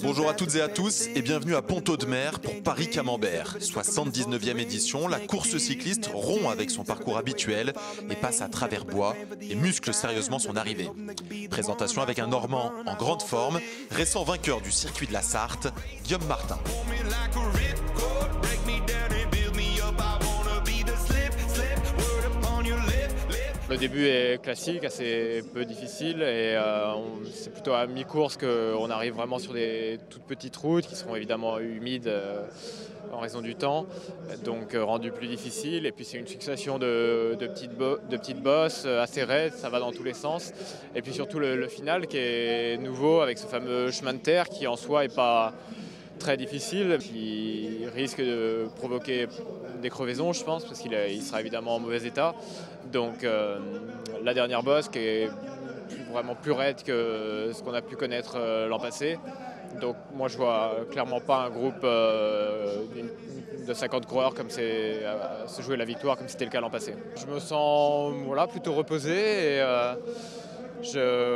Bonjour à toutes et à tous et bienvenue à Pont-Audemer pour Paris-Camembert. 79e édition, la course cycliste rompt avec son parcours habituel et passe à travers bois et muscle sérieusement son arrivée. Présentation avec un Normand en grande forme, récent vainqueur du circuit de la Sarthe, Guillaume Martin. Le début est classique, assez peu difficile et c'est plutôt à mi-course qu'on arrive vraiment sur des toutes petites routes qui seront évidemment humides en raison du temps, donc rendu plus difficile. Et puis c'est une succession de petites bosses assez raides, ça va dans tous les sens. Et puis surtout le final qui est nouveau avec ce fameux chemin de terre qui en soi n'est pas très difficile, qui risque de provoquer des crevaisons, je pense, parce qu'il sera évidemment en mauvais état. Donc la dernière bosse qui est vraiment plus raide que ce qu'on a pu connaître l'an passé. Donc moi je vois clairement pas un groupe de 50 coureurs comme se jouer la victoire comme c'était le cas l'an passé. Je me sens plutôt reposé et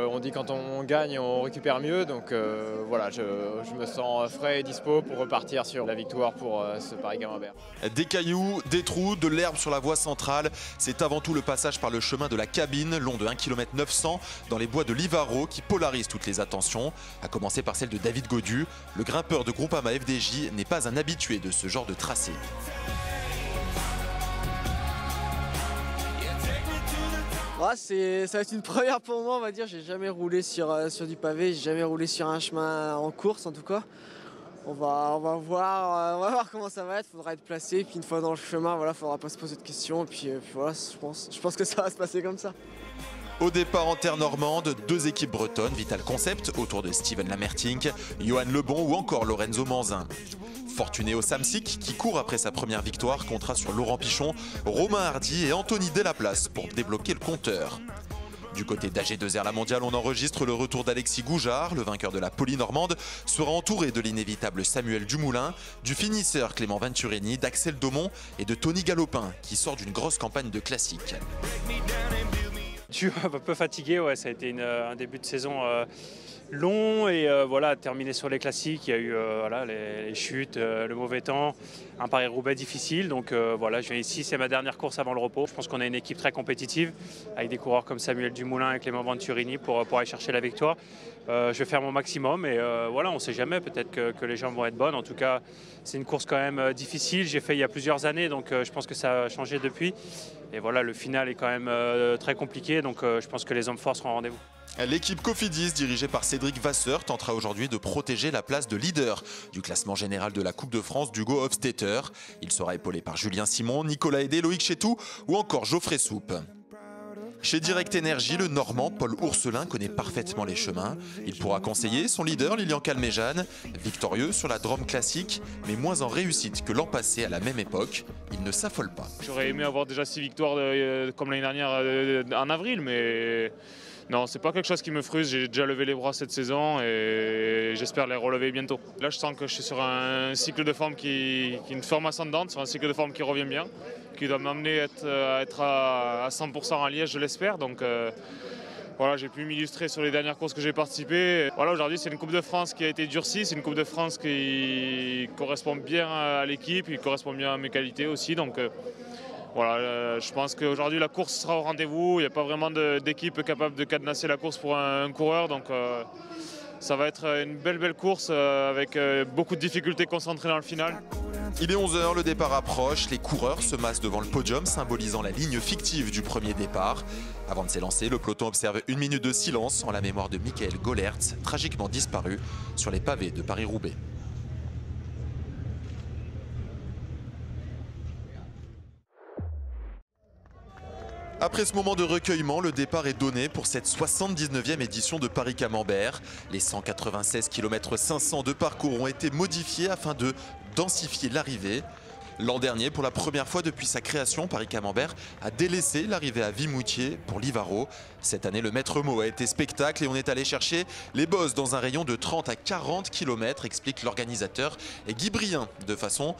on dit quand on gagne on récupère mieux, donc je me sens frais et dispo pour repartir sur la victoire pour ce Paris-Camembert. Des cailloux, des trous, de l'herbe sur la voie centrale, c'est avant tout le passage par le chemin de la Cabine, long de 1,9 km dans les bois de Livaro qui polarise toutes les attentions, à commencer par celle de David Gaudu. Le grimpeur de Groupama FDJ n'est pas un habitué de ce genre de tracé. Ça va être une première pour moi, on va dire. J'ai jamais roulé sur du pavé, j'ai jamais roulé sur un chemin en course en tout cas. On va voir comment ça va être, il faudra être placé, puis une fois dans le chemin, faudra pas se poser de questions, et puis voilà, je pense que ça va se passer comme ça. Au départ en terre normande, deux équipes bretonnes, Vital Concept autour de Steven Lamertink, Johan Lebon ou encore Lorenzo Manzin. Fortuné au Samsic qui court après sa première victoire comptera sur Laurent Pichon, Romain Hardy et Anthony Delaplace pour débloquer le compteur. Du côté d'AG2R La Mondiale, on enregistre le retour d'Alexis Goujard. Le vainqueur de la Poly-Normande sera entouré de l'inévitable Samuel Dumoulin, du finisseur Clément Venturini, d'Axel Daumont et de Tony Galopin qui sort d'une grosse campagne de classiques. Je suis un peu fatigué, ouais, ça a été un début de saison long et terminé sur les classiques. Il y a eu les chutes, le mauvais temps, un Paris-Roubaix difficile. Donc je viens ici, c'est ma dernière course avant le repos. Je pense qu'on a une équipe très compétitive avec des coureurs comme Samuel Dumoulin et Clément Venturini pour aller chercher la victoire. Je vais faire mon maximum et on ne sait jamais, peut-être que les jambes vont être bonnes. En tout cas, c'est une course quand même difficile. J'ai fait il y a plusieurs années, donc je pense que ça a changé depuis. Et le final est quand même très compliqué, donc je pense que les hommes forts seront au rendez-vous. L'équipe Cofidis, dirigée par Cédric Vasseur, tentera aujourd'hui de protéger la place de leader du classement général de la Coupe de France d'Hugo Hofstetter. Il sera épaulé par Julien Simon, Nicolas Hédé, Loïc Chetou ou encore Geoffrey Soupe. Chez Direct Énergie, le Normand Paul Ourselin connaît parfaitement les chemins. Il pourra conseiller son leader Lilian Calmejane, victorieux sur la Drôme classique, mais moins en réussite que l'an passé à la même époque. Il ne s'affole pas. J'aurais aimé avoir déjà 6 victoires comme l'année dernière en avril, mais non, c'est pas quelque chose qui me frustre. J'ai déjà levé les bras cette saison et j'espère les relever bientôt. Là, je sens que je suis sur un cycle de forme qui est une forme ascendante, sur un cycle de forme qui revient bien, qui doit m'amener à être à 100% à Liège, je l'espère. Donc j'ai pu m'illustrer sur les dernières courses que j'ai participé. Aujourd'hui, c'est une Coupe de France qui a été durcie, c'est une Coupe de France qui correspond bien à l'équipe, qui correspond bien à mes qualités aussi. Donc je pense qu'aujourd'hui la course sera au rendez-vous. Il n'y a pas vraiment d'équipe capable de cadenasser la course pour un coureur. Donc ça va être une belle course avec beaucoup de difficultés concentrées dans le final. Il est 11h, le départ approche, les coureurs se massent devant le podium symbolisant la ligne fictive du premier départ. Avant de s'élancer, le peloton observe une minute de silence en la mémoire de Michael Gollertz, tragiquement disparu sur les pavés de Paris-Roubaix. Après ce moment de recueillement, le départ est donné pour cette 79e édition de Paris-Camembert. Les 196 km 500 de parcours ont été modifiés afin de densifier l'arrivée. L'an dernier, pour la première fois depuis sa création, Paris-Camembert a délaissé l'arrivée à Vimoutier pour Livaro. Cette année, le maître mot a été spectacle et on est allé chercher les bosses dans un rayon de 30 à 40 km, explique l'organisateur et Guy Brien, de façon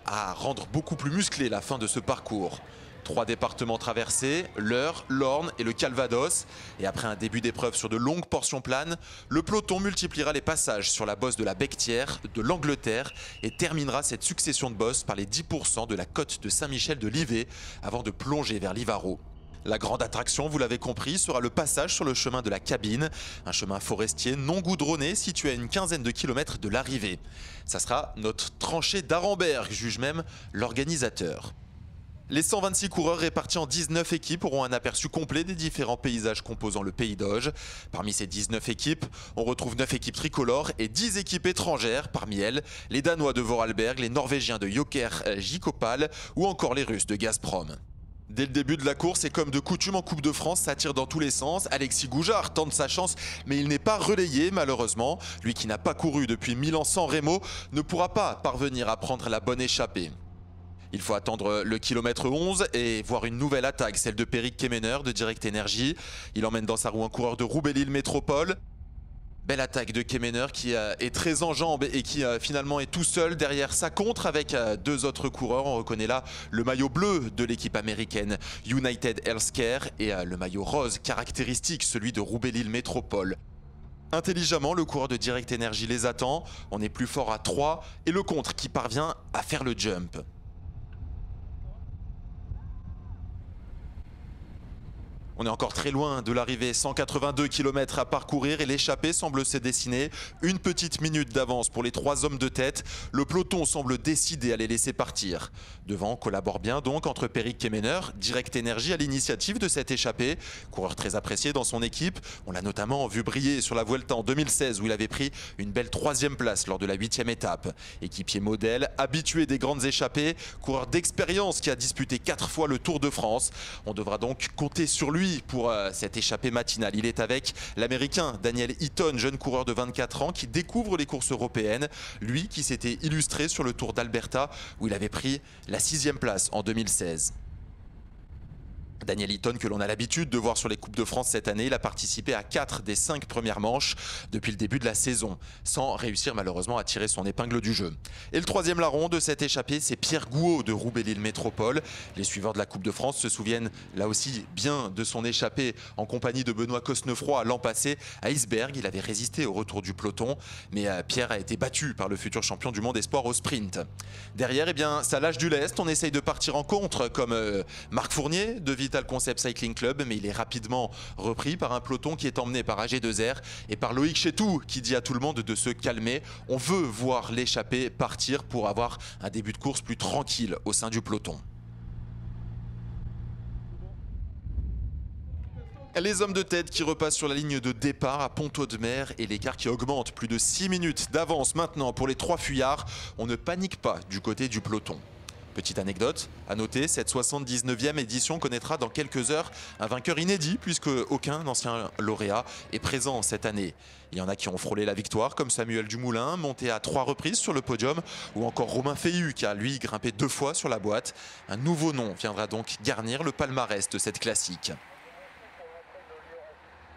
à rendre beaucoup plus musclé la fin de ce parcours. 3 départements traversés, l'Eure, l'Orne et le Calvados. Et après un début d'épreuve sur de longues portions planes, le peloton multipliera les passages sur la bosse de la Bectière, de l'Angleterre et terminera cette succession de bosses par les 10% de la côte de Saint-Michel-de-Livet avant de plonger vers Livaro. La grande attraction, vous l'avez compris, sera le passage sur le chemin de la Cabine, un chemin forestier non goudronné situé à une quinzaine de kilomètres de l'arrivée. Ça sera notre tranchée d'Arenberg, juge même l'organisateur. Les 126 coureurs répartis en 19 équipes auront un aperçu complet des différents paysages composant le Pays d'Auge. Parmi ces 19 équipes, on retrouve 9 équipes tricolores et 10 équipes étrangères, parmi elles les Danois de Vorarlberg, les Norvégiens de Joker Jikopal ou encore les Russes de Gazprom. Dès le début de la course et comme de coutume en Coupe de France, ça tire dans tous les sens. Alexis Goujard tente sa chance mais il n'est pas relayé malheureusement. Lui qui n'a pas couru depuis Milan San Remo ne pourra pas parvenir à prendre la bonne échappée. Il faut attendre le kilomètre 11 et voir une nouvelle attaque, celle de Peric Kemener de Direct Energy. Il emmène dans sa roue un coureur de Roubaix-Lille Métropole. Belle attaque de Kemener qui est très en jambes et qui finalement est tout seul derrière sa contre avec 2 autres coureurs. On reconnaît là le maillot bleu de l'équipe américaine United Healthcare et le maillot rose caractéristique, celui de Roubaix-Lille Métropole. Intelligemment, le coureur de Direct Energy les attend. On est plus fort à 3 et le contre qui parvient à faire le jump. On est encore très loin de l'arrivée, 182 km à parcourir et l'échappée semble se dessiner. Une petite minute d'avance pour les 3 hommes de tête. Le peloton semble décidé à les laisser partir. Devant, on collabore bien donc entre Peric Kemener, Direct Energy à l'initiative de cette échappée. Coureur très apprécié dans son équipe. On l'a notamment vu briller sur la Vuelta en 2016 où il avait pris une belle 3e place lors de la 8e étape. Équipier modèle, habitué des grandes échappées, coureur d'expérience qui a disputé 4 fois le Tour de France. On devra donc compter sur lui pour cette échappée matinale. Il est avec l'Américain Daniel Eaton, jeune coureur de 24 ans qui découvre les courses européennes. Lui qui s'était illustré sur le Tour d'Alberta où il avait pris la 6e place en 2016. Daniel Eaton que l'on a l'habitude de voir sur les Coupes de France cette année, il a participé à 4 des 5 premières manches depuis le début de la saison, sans réussir malheureusement à tirer son épingle du jeu. Et le 3e larron de cette échappée, c'est Pierre Gouaud de Roubaix-Lille Métropole. Les suiveurs de la Coupe de France se souviennent là aussi bien de son échappée en compagnie de Benoît Cosnefroy l'an passé à Iceberg. Il avait résisté au retour du peloton, mais Pierre a été battu par le futur champion du monde espoir au sprint. Derrière, eh bien, ça lâche du lest, on essaye de partir en contre comme Marc Fournier de Vital Concept Cycling Club, mais il est rapidement repris par un peloton qui est emmené par AG2R et par Loïc Chetou qui dit à tout le monde de se calmer. On veut voir l'échappée partir pour avoir un début de course plus tranquille au sein du peloton. Les hommes de tête qui repassent sur la ligne de départ à Pont-Audemer et l'écart qui augmente, plus de 6 minutes d'avance maintenant pour les 3 fuyards. On ne panique pas du côté du peloton. Petite anecdote à noter, cette 79e édition connaîtra dans quelques heures un vainqueur inédit puisque aucun ancien lauréat est présent cette année. Il y en a qui ont frôlé la victoire comme Samuel Dumoulin, monté à 3 reprises sur le podium, ou encore Romain Feillu qui a lui grimpé 2 fois sur la boîte. Un nouveau nom viendra donc garnir le palmarès de cette classique.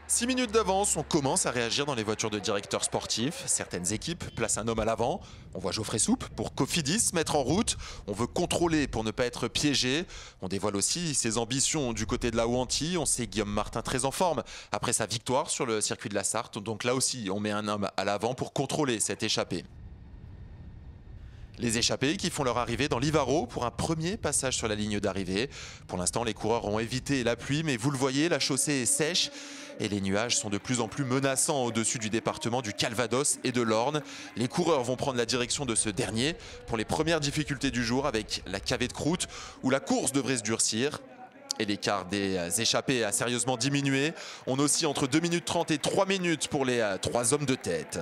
6 minutes d'avance, on commence à réagir dans les voitures de directeurs sportifs. Certaines équipes placent un homme à l'avant. On voit Geoffrey Soupe pour Cofidis se mettre en route. On veut contrôler pour ne pas être piégé. On dévoile aussi ses ambitions du côté de la Ouanty. On sait Guillaume Martin très en forme après sa victoire sur le circuit de la Sarthe. Donc là aussi, on met un homme à l'avant pour contrôler cette échappée. Les échappés qui font leur arrivée dans Livaro pour un premier passage sur la ligne d'arrivée. Pour l'instant, les coureurs ont évité la pluie, mais vous le voyez, la chaussée est sèche et les nuages sont de plus en plus menaçants au-dessus du département du Calvados et de l'Orne. Les coureurs vont prendre la direction de ce dernier pour les premières difficultés du jour avec la cavée de croûte où la course devrait se durcir. Et l'écart des échappés a sérieusement diminué. On oscille entre 2 minutes 30 et 3 minutes pour les 3 hommes de tête.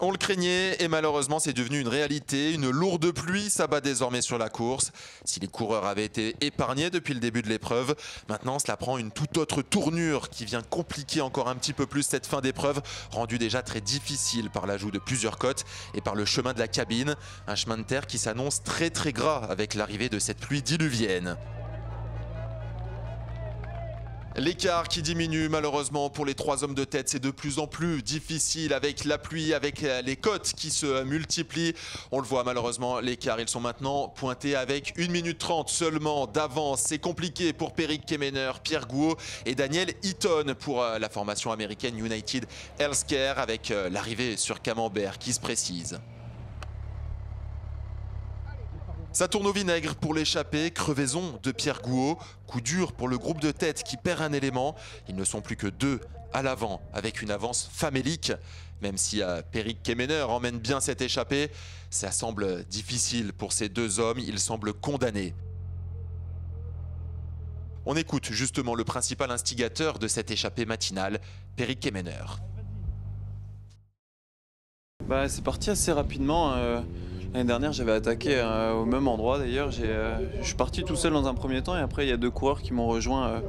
On le craignait et malheureusement c'est devenu une réalité. Une lourde pluie s'abat désormais sur la course. Si les coureurs avaient été épargnés depuis le début de l'épreuve, maintenant cela prend une toute autre tournure qui vient compliquer encore un petit peu plus cette fin d'épreuve, rendue déjà très difficile par l'ajout de plusieurs côtes et par le chemin de la Cabine. Un chemin de terre qui s'annonce très gras avec l'arrivée de cette pluie diluvienne. L'écart qui diminue malheureusement pour les 3 hommes de tête, c'est de plus en plus difficile avec la pluie, avec les côtes qui se multiplient. On le voit malheureusement, l'écart, ils sont maintenant pointés avec 1 minute 30 seulement d'avance. C'est compliqué pour Peric Kemener, Pierre Gouot et Daniel Eaton pour la formation américaine United Healthcare avec l'arrivée sur Camembert qui se précise. Ça tourne au vinaigre pour l'échappée, crevaison de Pierre Gouot. Coup dur pour le groupe de tête qui perd un élément. Ils ne sont plus que 2 à l'avant avec une avance famélique. Même si Peric Kemener emmène bien cette échappée, ça semble difficile pour ces 2 hommes. Ils semblent condamnés. On écoute justement le principal instigateur de cette échappée matinale, Peric Kemener. C'est parti assez rapidement. L'année dernière, j'avais attaqué au même endroit d'ailleurs. Je suis parti tout seul dans un premier temps et après, il y a 2 coureurs qui m'ont rejoint,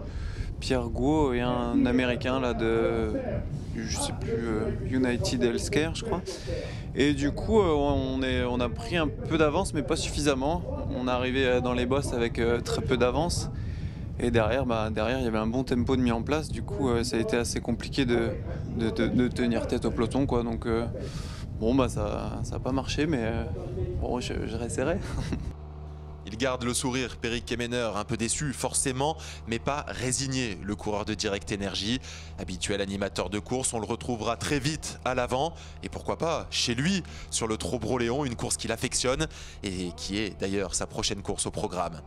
Pierre Gouot et un Américain là, de, je sais plus, United Healthcare, je crois. Et du coup, on a pris un peu d'avance, mais pas suffisamment. On est arrivé dans les bosses avec très peu d'avance. Et derrière, il y avait un bon tempo de mis en place. Du coup, ça a été assez compliqué de tenir tête au peloton, quoi. Donc, ça n'a pas marché, mais bon, je réessayerai. Il garde le sourire, Peric Kemener, un peu déçu forcément, mais pas résigné. Le coureur de Direct Energy, habituel animateur de course, on le retrouvera très vite à l'avant. Et pourquoi pas chez lui, sur le Trobreau-Léon, une course qu'il affectionne et qui est d'ailleurs sa prochaine course au programme.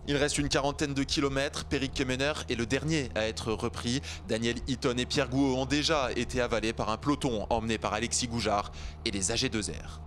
Il reste une 40aine de kilomètres. Peric Kemener est le dernier à être repris. Daniel Eaton et Pierre Gouot ont déjà été avalés par un peloton emmené par Alexis Goujard et les AG2R.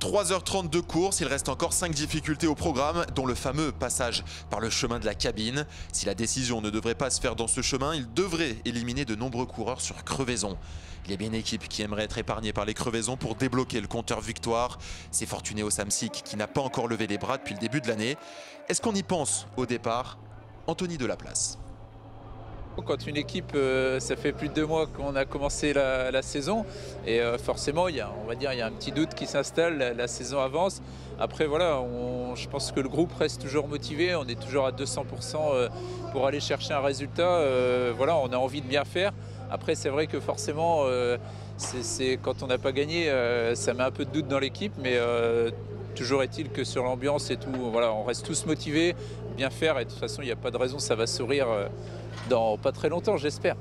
« 3h30 de course, il reste encore 5 difficultés au programme, dont le fameux passage par le chemin de la cabine. Si la décision ne devrait pas se faire dans ce chemin, il devrait éliminer de nombreux coureurs sur crevaison. Il y a bien une équipe qui aimerait être épargnée par les crevaisons pour débloquer le compteur victoire. C'est Fortunéo Samsic qui n'a pas encore levé les bras depuis le début de l'année. Est-ce qu'on y pense au départ? Anthony Delaplace. Quand une équipe, ça fait plus de 2 mois qu'on a commencé la saison et forcément il y a un petit doute qui s'installe, la saison avance. Après voilà, je pense que le groupe reste toujours motivé, on est toujours à 200% pour aller chercher un résultat. Voilà, on a envie de bien faire. Après c'est vrai que forcément, quand on n'a pas gagné, ça met un peu de doute dans l'équipe, mais toujours est-il que sur l'ambiance et tout, voilà, on reste tous motivés, bien faire et de toute façon il n'y a pas de raison, ça va sourire dans pas très longtemps, j'espère.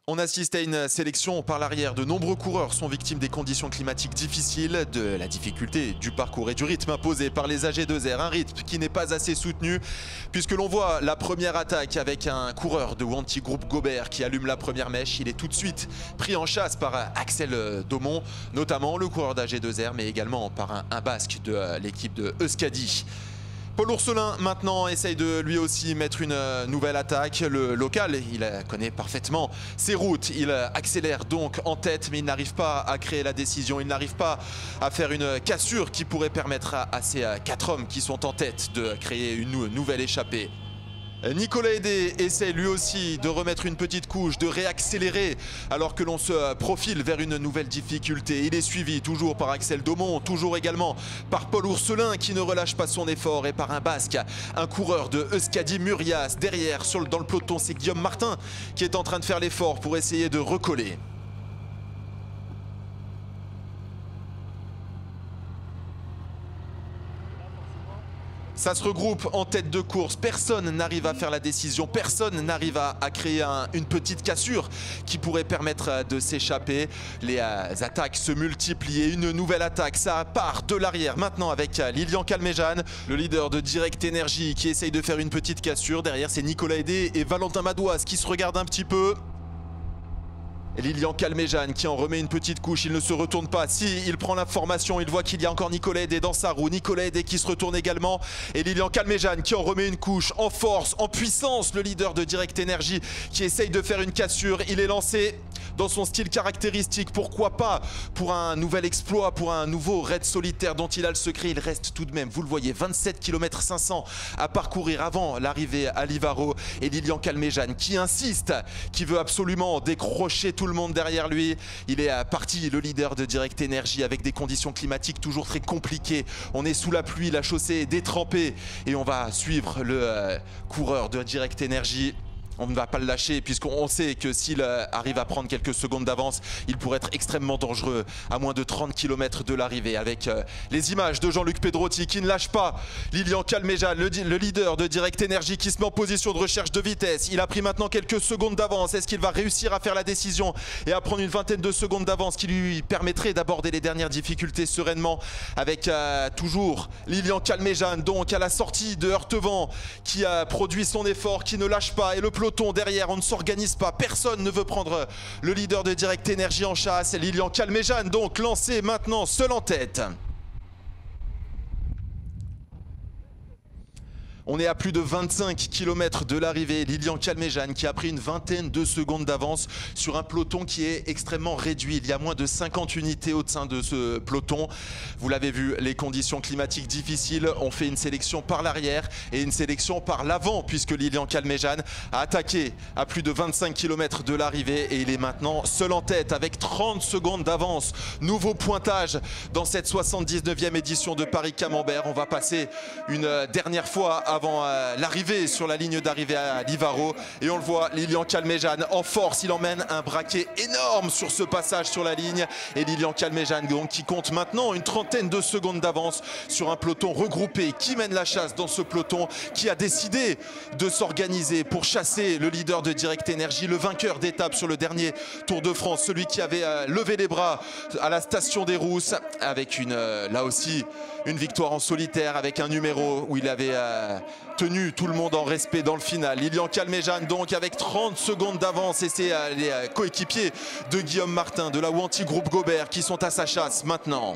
On assiste à une sélection par l'arrière. De nombreux coureurs sont victimes des conditions climatiques difficiles, de la difficulté du parcours et du rythme imposé par les AG2R. Un rythme qui n'est pas assez soutenu puisque l'on voit la première attaque avec un coureur de Wanty Group Gobert qui allume la première mèche. Il est tout de suite pris en chasse par Axel Daumont, notamment le coureur d'AG2R, mais également par un basque de l'équipe de Euskadi. Paul Ourselin maintenant essaye de lui aussi mettre une nouvelle attaque. Le local, il connaît parfaitement ses routes. Il accélère donc en tête, mais il n'arrive pas à créer la décision. Il n'arrive pas à faire une cassure qui pourrait permettre à ces 4 hommes qui sont en tête de créer une nouvelle échappée. Nicolas Hédé essaie lui aussi de remettre une petite couche, de réaccélérer alors que l'on se profile vers une nouvelle difficulté. Il est suivi toujours par Axel Daumont, toujours également par Paul Ourselin qui ne relâche pas son effort et par un basque, un coureur de Euskadi Murias. Derrière, dans le peloton, c'est Guillaume Martin qui est en train de faire l'effort pour essayer de recoller. Ça se regroupe en tête de course, personne n'arrive à faire la décision, personne n'arrive à créer une petite cassure qui pourrait permettre de s'échapper. Les attaques se multiplient, une nouvelle attaque, ça part de l'arrière maintenant avec Lilian Calmejean, le leader de Direct Energy qui essaye de faire une petite cassure. Derrière c'est Nicolas Hédé et Valentin Madouas qui se regardent un petit peu. Et Lilian Calmejean qui en remet une petite couche, il ne se retourne pas. Si il prend l'information, il voit qu'il y a encore Nicolas Hédé dans sa roue. Nicolas Hédé qui se retourne également. Et Lilian Calmejean qui en remet une couche en force, en puissance. Le leader de Direct Energy qui essaye de faire une cassure. Il est lancé dans son style caractéristique. Pourquoi pas pour un nouvel exploit, pour un nouveau raid solitaire dont il a le secret. Il reste tout de même, vous le voyez, 27 km 500 à parcourir avant l'arrivée à Livaro. Et Lilian Calmejane qui insiste, qui veut absolument décrocher tout le monde derrière lui. Il est parti, le leader de Direct Energy, avec des conditions climatiques toujours très compliquées. On est sous la pluie, la chaussée est détrempée et on va suivre le coureur de Direct Energy. On ne va pas le lâcher puisqu'on sait que s'il arrive à prendre quelques secondes d'avance, il pourrait être extrêmement dangereux à moins de 30 km de l'arrivée. Avec les images de Jean-Luc Pedrotti qui ne lâche pas Lilian Calmejane, le leader de Direct Energy, qui se met en position de recherche de vitesse. Il a pris maintenant quelques secondes d'avance. Est-ce qu'il va réussir à faire la décision et à prendre une vingtaine de secondes d'avance qui lui permettrait d'aborder les dernières difficultés sereinement, avec toujours Lilian Calmejane donc à la sortie de Heurtevent, qui a produit son effort, qui ne lâche pas, et le peloton derrière, on ne s'organise pas, personne ne veut prendre le leader de Direct Energy en chasse. Lilian Calmejane donc lancé maintenant seul en tête. On est à plus de 25 km de l'arrivée. Lilian Calmejane qui a pris une vingtaine de secondes d'avance sur un peloton qui est extrêmement réduit. Il y a moins de 50 unités au sein de ce peloton. Vous l'avez vu, les conditions climatiques difficiles. On fait une sélection par l'arrière et une sélection par l'avant, puisque Lilian Calmejane a attaqué à plus de 25 km de l'arrivée et il est maintenant seul en tête avec 30 secondes d'avance. Nouveau pointage dans cette 79e édition de Paris-Camembert. On va passer une dernière fois avant l'arrivée sur la ligne d'arrivée à Livaro, et on le voit, Lilian Calmejane en force, il emmène un braquet énorme sur ce passage sur la ligne, et Lilian Calmejane donc qui compte maintenant une trentaine de secondes d'avance sur un peloton regroupé qui mène la chasse dans ce peloton, qui a décidé de s'organiser pour chasser le leader de Direct Energy, le vainqueur d'étape sur le dernier Tour de France, celui qui avait levé les bras à la station des Rousses, avec là aussi une victoire en solitaire, avec un numéro où il avait tenu tout le monde en respect dans le final. Lilian Calmejane donc avec 30 secondes d'avance, et c'est les coéquipiers de Guillaume Martin de la Wanty Groupe Gobert qui sont à sa chasse maintenant.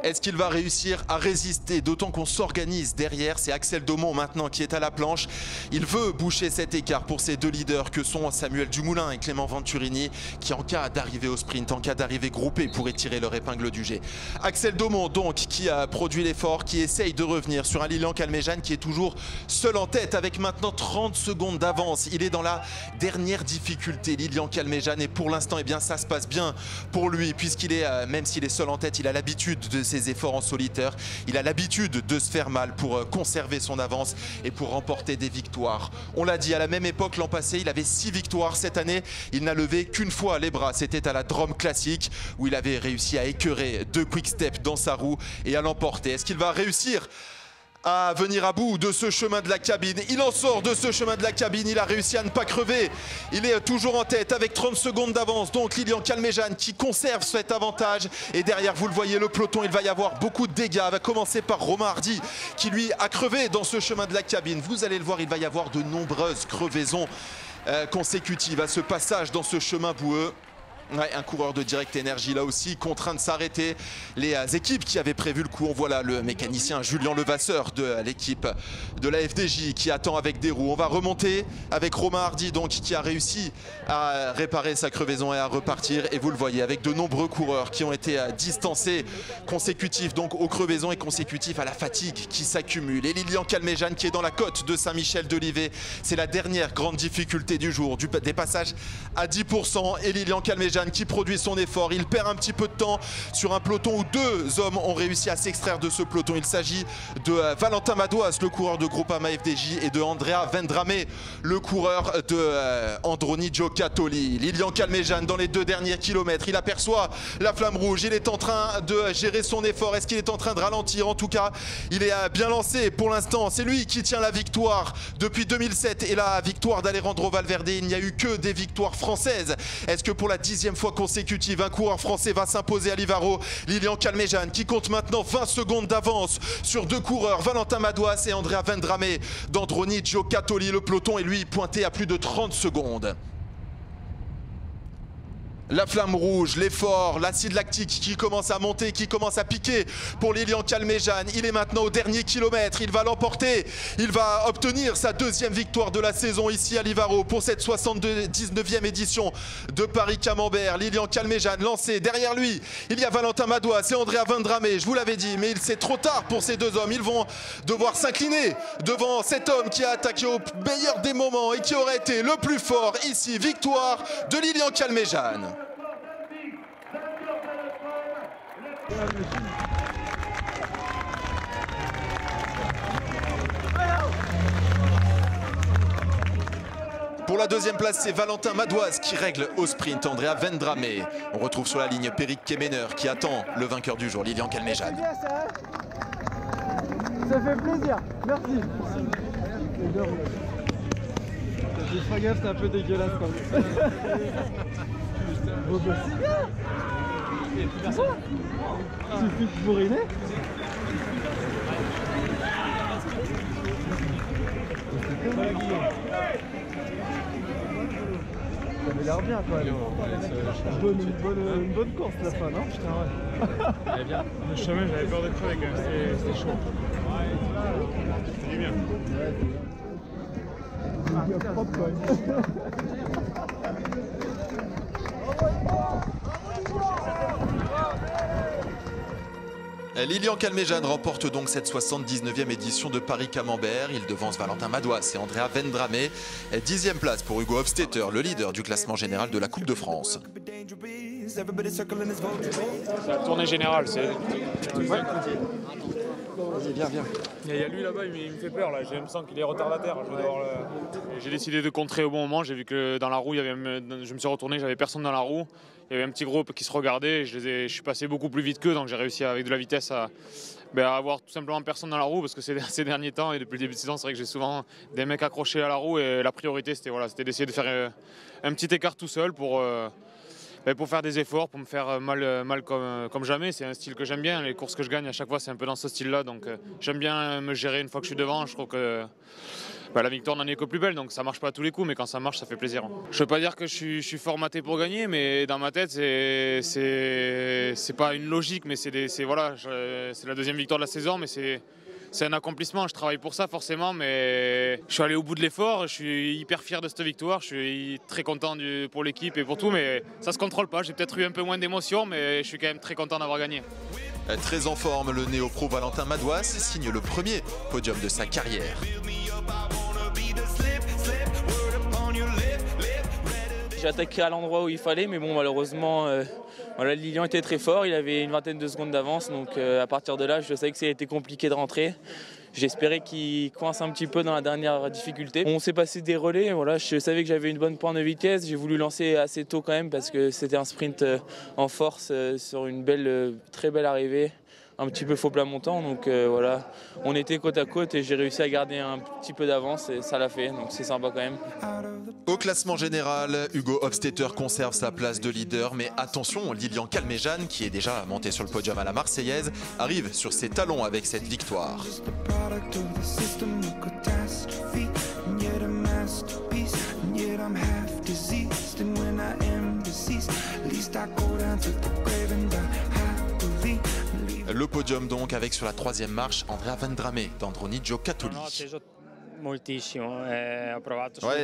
Est-ce qu'il va réussir à résister? D'autant qu'on s'organise derrière. C'est Axel Daumont maintenant qui est à la planche. Il veut boucher cet écart pour ces deux leaders que sont Samuel Dumoulin et Clément Venturini, qui en cas d'arrivée au sprint, en cas d'arrivée groupée, pourraient tirer leur épingle du jeu. Axel Daumont donc qui a produit l'effort, qui essaye de revenir sur un Lilian Calmejane qui est toujours seul en tête avec maintenant 30 secondes d'avance. Il est dans la dernière difficulté, Lilian Calmejane, et pour l'instant, eh bien, ça se passe bien pour lui, puisqu'il est, même s'il est seul en tête, il a l'habitude de ses efforts en solitaire. Il a l'habitude de se faire mal pour conserver son avance et pour remporter des victoires. On l'a dit, à la même époque l'an passé, il avait 6 victoires. Cette année, il n'a levé qu'une fois les bras. C'était à la Drôme Classique où il avait réussi à écœurer 2 quick-step dans sa roue et à l'emporter. Est-ce qu'il va réussir à venir à bout de ce chemin de la cabine? Il en sort de ce chemin de la cabine, il a réussi à ne pas crever. Il est toujours en tête avec 30 secondes d'avance. Donc Lilian Calmejane qui conserve cet avantage. Et derrière, vous le voyez, le peloton, il va y avoir beaucoup de dégâts. Il va commencer par Romain Hardy qui lui a crevé dans ce chemin de la cabine. Vous allez le voir, il va y avoir de nombreuses crevaisons consécutives à ce passage dans ce chemin boueux. Ouais, un coureur de Direct Energy là aussi contraint de s'arrêter. Les équipes qui avaient prévu le coup, on voit là le mécanicien Julien Levasseur de l'équipe de la FDJ qui attend avec des roues. On va remonter avec Romain Hardy donc qui a réussi à réparer sa crevaison et à repartir, et vous le voyez avec de nombreux coureurs qui ont été distancés, consécutifs donc aux crevaisons et consécutifs à la fatigue qui s'accumule. Et Lilian Calmejane qui est dans la côte de Saint-Michel-de-Livet, c'est la dernière grande difficulté du jour, des passages à 10%, et Lilian Calmejane qui produit son effort. Il perd un petit peu de temps sur un peloton où 2 hommes ont réussi à s'extraire de ce peloton. Il s'agit de Valentin Madouas, le coureur de Groupama FDJ, et de Andrea Vendrame, le coureur de Androni Giocattoli. Lilian Calmejane dans les 2 derniers kilomètres, il aperçoit la flamme rouge, il est en train de gérer son effort. Est-ce qu'il est en train de ralentir? En tout cas, il est bien lancé pour l'instant. C'est lui qui tient la victoire depuis 2007 et la victoire d'Alejandro Valverde. Il n'y a eu que des victoires françaises. Est-ce que pour la 10e fois consécutive, un coureur français va s'imposer à Livaro? Lilian Calmejane qui compte maintenant 20 secondes d'avance sur 2 coureurs, Valentin Madouas et Andrea Vendrame d'Androni Giocattoli. Le peloton est lui pointé à plus de 30 secondes. La flamme rouge, l'effort, l'acide lactique qui commence à monter, qui commence à piquer pour Lilian Calmejane. Il est maintenant au dernier kilomètre, il va l'emporter. Il va obtenir sa deuxième victoire de la saison ici à Livaro pour cette 79e édition de Paris-Camembert. Lilian Calmejane lancé. Derrière lui, il y a Valentin Madouas et Andrea Vendrame. Je vous l'avais dit, mais c'est trop tard pour ces deux hommes. Ils vont devoir s'incliner devant cet homme qui a attaqué au meilleur des moments et qui aurait été le plus fort ici. Victoire de Lilian Calmejane. Pour la deuxième place, c'est Valentin Madouas qui règle au sprint Andrea Vendrame. On retrouve sur la ligne Peric Kemener qui attend le vainqueur du jour, Lilian Calmejane. Ça fait plaisir, merci. Fais gaffe, c'est un peu dégueulasse quand même. Bon bah c'est bien. Suffit de bourriner. Ça avait l'air bien quoi. Une bonne course la fin, non? Putain ouais. Elle est bien. Le chemin, j'avais peur de crever quand même, c'était chaud. C'était bien. Propre quand même. Lilian Calmejane remporte donc cette 79e édition de Paris-Camembert. Il devance Valentin Madouas et Andrea Vendrame. 10e place pour Hugo Hofstetter, le leader du classement général de la Coupe de France. C'est la tournée générale, c'est... Ouais. Viens. Il y a lui là-bas, il me fait peur, là. J'ai l'impression qu'il est retardataire. J'ai décidé de contrer au bon moment. J'ai vu que dans la roue, je me suis retourné, j'avais personne dans la roue. Il y avait un petit groupe qui se regardait. Je suis passé beaucoup plus vite qu'eux, donc j'ai réussi avec de la vitesse à avoir tout simplement personne dans la roue. Parce que ces derniers temps et depuis le début de saison, c'est vrai que j'ai souvent des mecs accrochés à la roue. Et la priorité, c'était d'essayer de faire un petit écart tout seul pour faire des efforts, pour me faire mal comme jamais. C'est un style que j'aime bien. Les courses que je gagne à chaque fois, c'est un peu dans ce style-là. Donc j'aime bien me gérer une fois que je suis devant. Je trouve que la victoire n'en est que plus belle. Donc ça marche pas à tous les coups, mais quand ça marche, ça fait plaisir. Je ne veux pas dire que je suis formaté pour gagner, mais dans ma tête, c'est pas une logique, mais c'est la deuxième victoire de la saison, mais c'est un accomplissement, je travaille pour ça forcément, mais je suis allé au bout de l'effort, je suis hyper fier de cette victoire, je suis très content pour l'équipe et pour tout, mais ça se contrôle pas. J'ai peut-être eu un peu moins d'émotion, mais je suis quand même très content d'avoir gagné. Très en forme, le néo-pro Valentin Madouas signe le premier podium de sa carrière. J'ai attaqué à l'endroit où il fallait, mais bon, malheureusement, Lilian était très fort, il avait une vingtaine de secondes d'avance, donc à partir de là, je savais que ça a été compliqué de rentrer. J'espérais qu'il coince un petit peu dans la dernière difficulté. On s'est passé des relais, je savais que j'avais une bonne pointe de vitesse, j'ai voulu lancer assez tôt quand même parce que c'était un sprint en force sur une très belle arrivée. Un petit peu faux plat montant, donc on était côte à côte et j'ai réussi à garder un petit peu d'avance et ça l'a fait, donc c'est sympa quand même. Au classement général, Hugo Hofstetter conserve sa place de leader, mais attention, Lilian Calmejane, qui est déjà monté sur le podium à la Marseillaise, arrive sur ses talons avec cette victoire. Le podium donc avec sur la troisième marche Andrea Vendrame d'Androni Giocattoli. Ouais,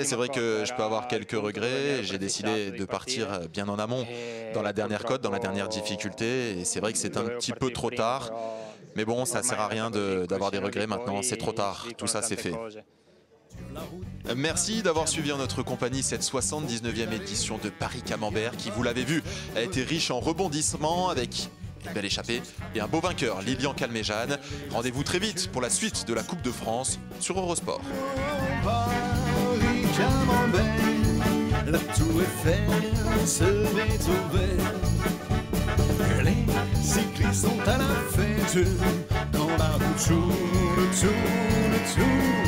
c'est vrai que je peux avoir quelques regrets. J'ai décidé de partir bien en amont dans la dernière côte, dans la dernière difficulté. Et c'est vrai que c'est un petit peu trop tard. Mais bon, ça ne sert à rien d'avoir des regrets maintenant. C'est trop tard. Tout ça, c'est fait. Merci d'avoir suivi en notre compagnie cette 79e édition de Paris-Camembert qui, vous l'avez vu, a été riche en rebondissements avec une belle échappée et un beau vainqueur, Lilian Calmejane. Rendez-vous très vite pour la suite de la Coupe de France sur Eurosport. Paris-Camembert, la Tour Eiffel se met au vert. Les cyclistes sont à la fête, dans la route tourne, tourne, tourne.